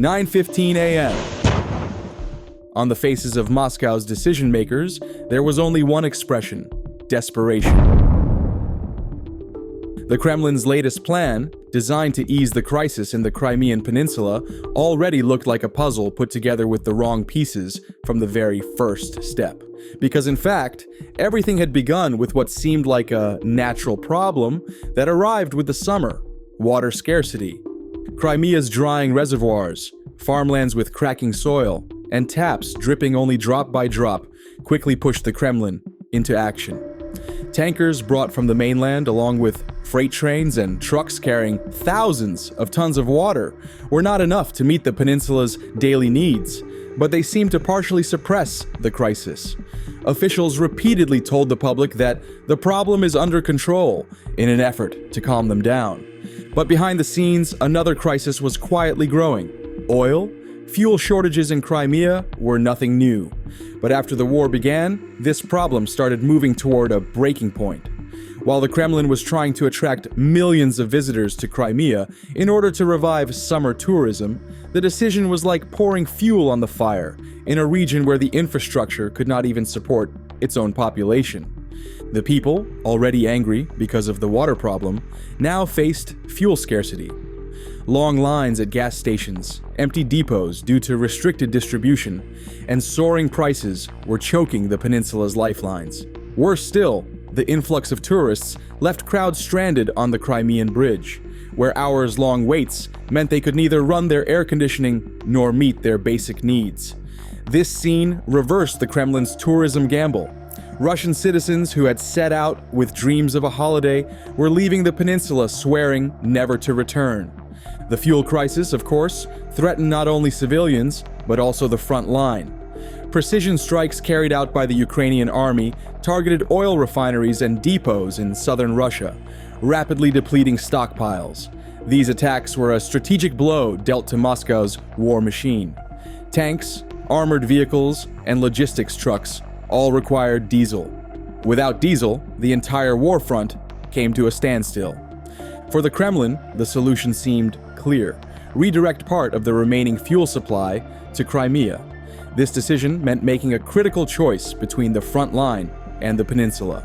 9:15 a.m. On the faces of Moscow's decision-makers, there was only one expression: desperation. The Kremlin's latest plan, designed to ease the crisis in the Crimean Peninsula, already looked like a puzzle put together with the wrong pieces from the very first step. Because in fact, everything had begun with what seemed like a natural problem that arrived with the summer: water scarcity. Crimea's drying reservoirs, farmlands with cracking soil, and taps dripping only drop by drop quickly pushed the Kremlin into action. Tankers brought from the mainland, along with freight trains and trucks carrying thousands of tons of water, were not enough to meet the peninsula's daily needs, but they seemed to partially suppress the crisis. Officials repeatedly told the public that the problem is under control in an effort to calm them down. But behind the scenes, another crisis was quietly growing. Oil? Fuel shortages in Crimea were nothing new. But after the war began, this problem started moving toward a breaking point. While the Kremlin was trying to attract millions of visitors to Crimea in order to revive summer tourism, the decision was like pouring fuel on the fire in a region where the infrastructure could not even support its own population. The people, already angry because of the water problem, now faced fuel scarcity. Long lines at gas stations, empty depots due to restricted distribution, and soaring prices were choking the peninsula's lifelines. Worse still, the influx of tourists left crowds stranded on the Crimean Bridge, where hours-long waits meant they could neither run their air conditioning nor meet their basic needs. This scene reversed the Kremlin's tourism gamble. Russian citizens who had set out with dreams of a holiday were leaving the peninsula swearing never to return. The fuel crisis, of course, threatened not only civilians, but also the front line. Precision strikes carried out by the Ukrainian army targeted oil refineries and depots in southern Russia, rapidly depleting stockpiles. These attacks were a strategic blow dealt to Moscow's war machine. Tanks, armored vehicles, and logistics trucks all required diesel. Without diesel, the entire war front came to a standstill. For the Kremlin, the solution seemed clear: redirect part of the remaining fuel supply to Crimea. This decision meant making a critical choice between the front line and the peninsula.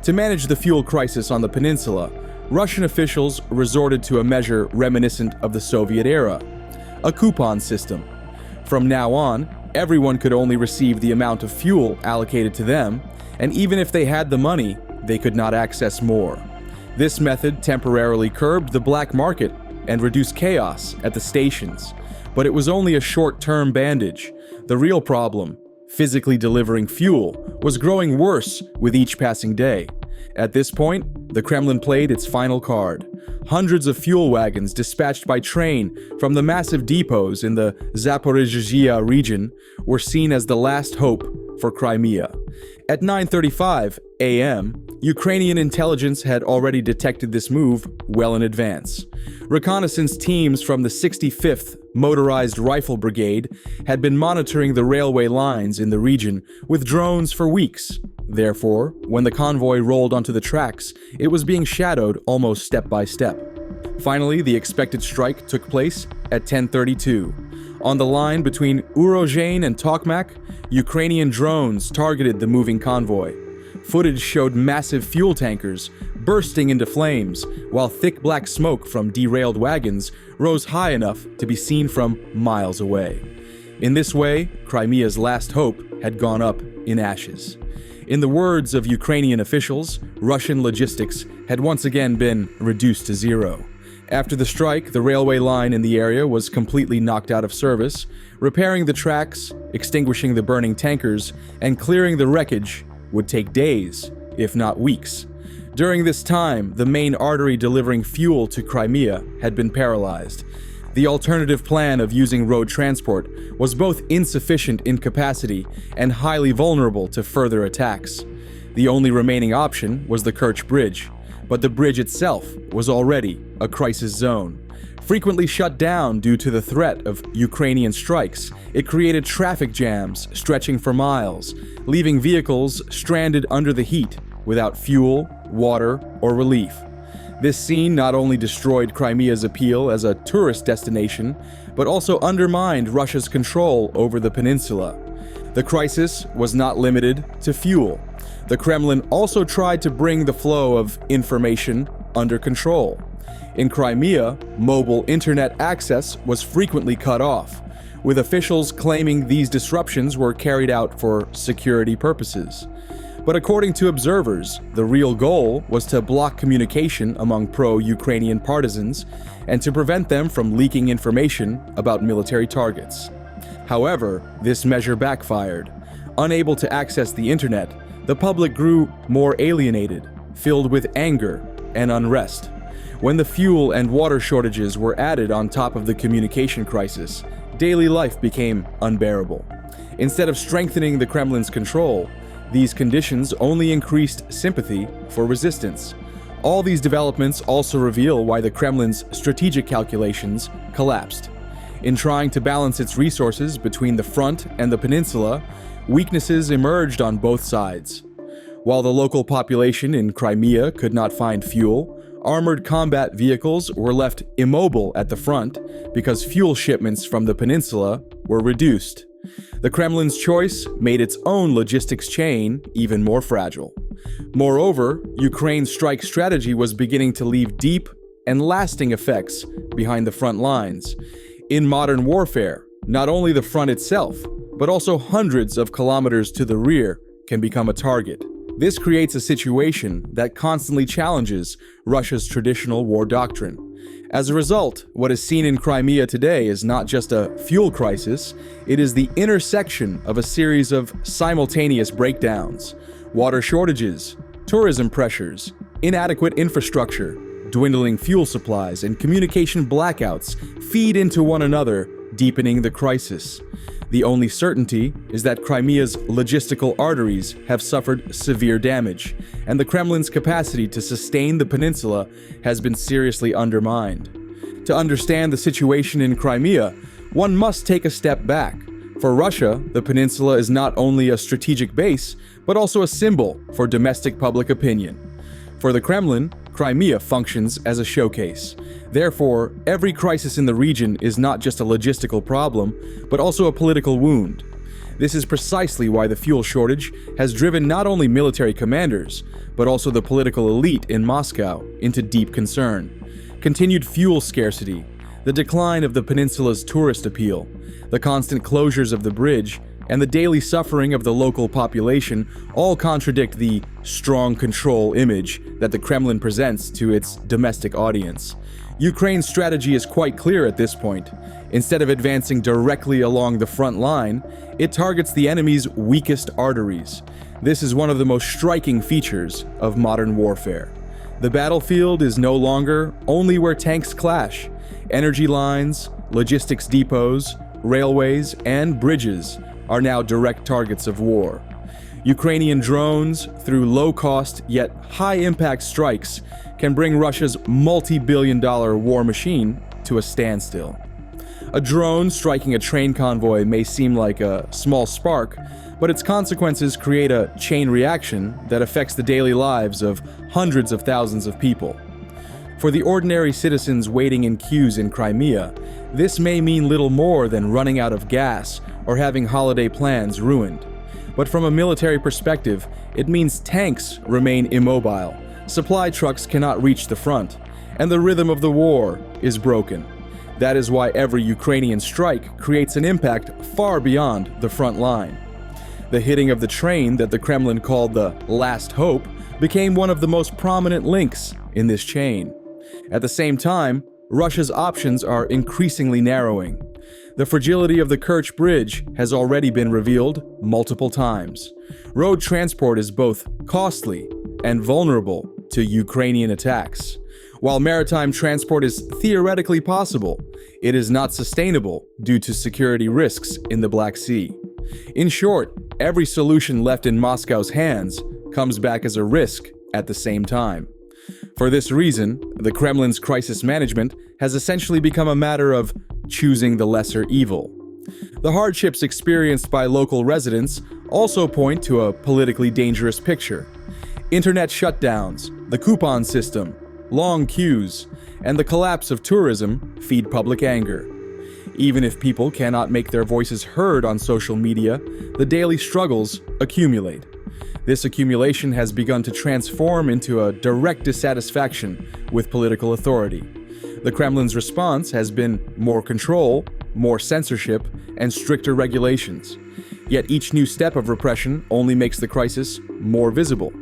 To manage the fuel crisis on the peninsula, Russian officials resorted to a measure reminiscent of the Soviet era: a coupon system. From now on, everyone could only receive the amount of fuel allocated to them, and even if they had the money, they could not access more. This method temporarily curbed the black market and reduced chaos at the stations, but it was only a short-term bandage. The real problem, physically delivering fuel, was growing worse with each passing day. At this point, the Kremlin played its final card. Hundreds of fuel wagons dispatched by train from the massive depots in the Zaporizhzhia region were seen as the last hope for Crimea. At 9:35 a.m., Ukrainian intelligence had already detected this move well in advance. Reconnaissance teams from the 65th Motorized Rifle Brigade had been monitoring the railway lines in the region with drones for weeks. Therefore, when the convoy rolled onto the tracks, it was being shadowed almost step by step. Finally, the expected strike took place at 10:32. On the line between Urozhain and Tokmak, Ukrainian drones targeted the moving convoy. Footage showed massive fuel tankers bursting into flames, while thick black smoke from derailed wagons rose high enough to be seen from miles away. In this way, Crimea's last hope had gone up in ashes. In the words of Ukrainian officials, Russian logistics had once again been reduced to zero. After the strike, the railway line in the area was completely knocked out of service. Repairing the tracks, extinguishing the burning tankers, and clearing the wreckage would take days, if not weeks. During this time, the main artery delivering fuel to Crimea had been paralyzed. The alternative plan of using road transport was both insufficient in capacity and highly vulnerable to further attacks. The only remaining option was the Kerch Bridge, but the bridge itself was already a crisis zone. Frequently shut down due to the threat of Ukrainian strikes, it created traffic jams stretching for miles, leaving vehicles stranded under the heat without fuel, water, or relief. This scene not only destroyed Crimea's appeal as a tourist destination, but also undermined Russia's control over the peninsula. The crisis was not limited to fuel. The Kremlin also tried to bring the flow of information under control. In Crimea, mobile internet access was frequently cut off, with officials claiming these disruptions were carried out for security purposes. But according to observers, the real goal was to block communication among pro-Ukrainian partisans and to prevent them from leaking information about military targets. However, this measure backfired. Unable to access the internet, the public grew more alienated, filled with anger and unrest. When the fuel and water shortages were added on top of the communication crisis, daily life became unbearable. Instead of strengthening the Kremlin's control, these conditions only increased sympathy for resistance. All these developments also reveal why the Kremlin's strategic calculations collapsed. In trying to balance its resources between the front and the peninsula, weaknesses emerged on both sides. While the local population in Crimea could not find fuel, armored combat vehicles were left immobile at the front because fuel shipments from the peninsula were reduced. The Kremlin's choice made its own logistics chain even more fragile. Moreover, Ukraine's strike strategy was beginning to leave deep and lasting effects behind the front lines. In modern warfare, not only the front itself, but also hundreds of kilometers to the rear can become a target. This creates a situation that constantly challenges Russia's traditional war doctrine. As a result, what is seen in Crimea today is not just a fuel crisis, it is the intersection of a series of simultaneous breakdowns. Water shortages, tourism pressures, inadequate infrastructure, dwindling fuel supplies, and communication blackouts feed into one another, deepening the crisis. The only certainty is that Crimea's logistical arteries have suffered severe damage, and the Kremlin's capacity to sustain the peninsula has been seriously undermined. To understand the situation in Crimea, one must take a step back. For Russia, the peninsula is not only a strategic base, but also a symbol for domestic public opinion. For the Kremlin, Crimea functions as a showcase. Therefore, every crisis in the region is not just a logistical problem, but also a political wound. This is precisely why the fuel shortage has driven not only military commanders, but also the political elite in Moscow into deep concern. Continued fuel scarcity, the decline of the peninsula's tourist appeal, the constant closures of the bridge, and the daily suffering of the local population all contradict the strong control image that the Kremlin presents to its domestic audience. Ukraine's strategy is quite clear at this point. Instead of advancing directly along the front line, it targets the enemy's weakest arteries. This is one of the most striking features of modern warfare. The battlefield is no longer only where tanks clash. Energy lines, logistics depots, railways, and bridges are now direct targets of war. Ukrainian drones, through low-cost yet high-impact strikes, can bring Russia's multi-billion-dollar war machine to a standstill. A drone striking a train convoy may seem like a small spark, but its consequences create a chain reaction that affects the daily lives of hundreds of thousands of people. For the ordinary citizens waiting in queues in Crimea, this may mean little more than running out of gas or having holiday plans ruined. But from a military perspective, it means tanks remain immobile, supply trucks cannot reach the front, and the rhythm of the war is broken. That is why every Ukrainian strike creates an impact far beyond the front line. The hitting of the train that the Kremlin called the last hope became one of the most prominent links in this chain. At the same time, Russia's options are increasingly narrowing. The fragility of the Kerch Bridge has already been revealed multiple times. Road transport is both costly and vulnerable to Ukrainian attacks. While maritime transport is theoretically possible, it is not sustainable due to security risks in the Black Sea. In short, every solution left in Moscow's hands comes back as a risk at the same time. For this reason, the Kremlin's crisis management has essentially become a matter of choosing the lesser evil. The hardships experienced by local residents also point to a politically dangerous picture. Internet shutdowns, the coupon system, long queues, and the collapse of tourism feed public anger. Even if people cannot make their voices heard on social media, the daily struggles accumulate. This accumulation has begun to transform into a direct dissatisfaction with political authority. The Kremlin's response has been more control, more censorship, and stricter regulations. Yet each new step of repression only makes the crisis more visible.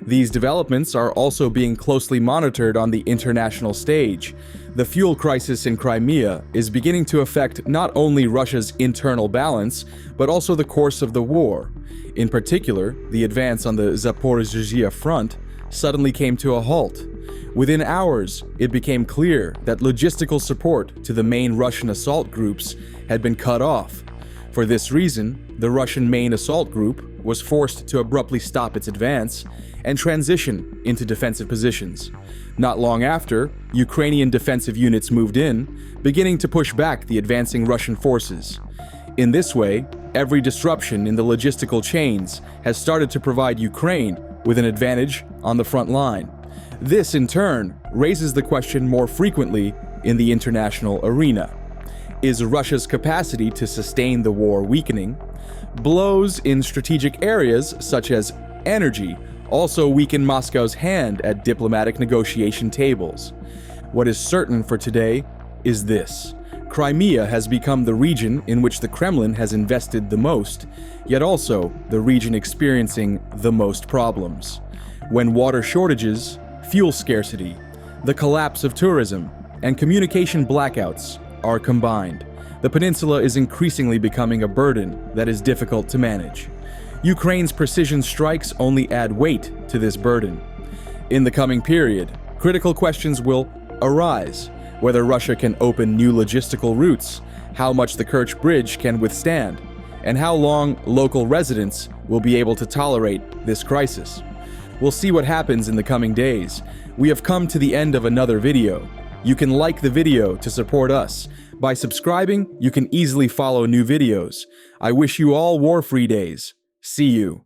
These developments are also being closely monitored on the international stage. The fuel crisis in Crimea is beginning to affect not only Russia's internal balance, but also the course of the war. In particular, the advance on the Zaporizhzhia front suddenly came to a halt. Within hours, it became clear that logistical support to the main Russian assault groups had been cut off. For this reason, the Russian main assault group was forced to abruptly stop its advance and transition into defensive positions. Not long after, Ukrainian defensive units moved in, beginning to push back the advancing Russian forces. In this way, every disruption in the logistical chains has started to provide Ukraine with an advantage on the front line. This, in turn, raises the question more frequently in the international arena. Is Russia's capacity to sustain the war weakening? Blows in strategic areas such as energy also weaken Moscow's hand at diplomatic negotiation tables. What is certain for today is this: Crimea has become the region in which the Kremlin has invested the most, yet also the region experiencing the most problems. When water shortages, fuel scarcity, the collapse of tourism, and communication blackouts are combined, the peninsula is increasingly becoming a burden that is difficult to manage. Ukraine's precision strikes only add weight to this burden. In the coming period, critical questions will arise: whether Russia can open new logistical routes, how much the Kerch Bridge can withstand, and how long local residents will be able to tolerate this crisis. We'll see what happens in the coming days. We have come to the end of another video. You can like the video to support us. By subscribing, you can easily follow new videos. I wish you all war-free days. See you.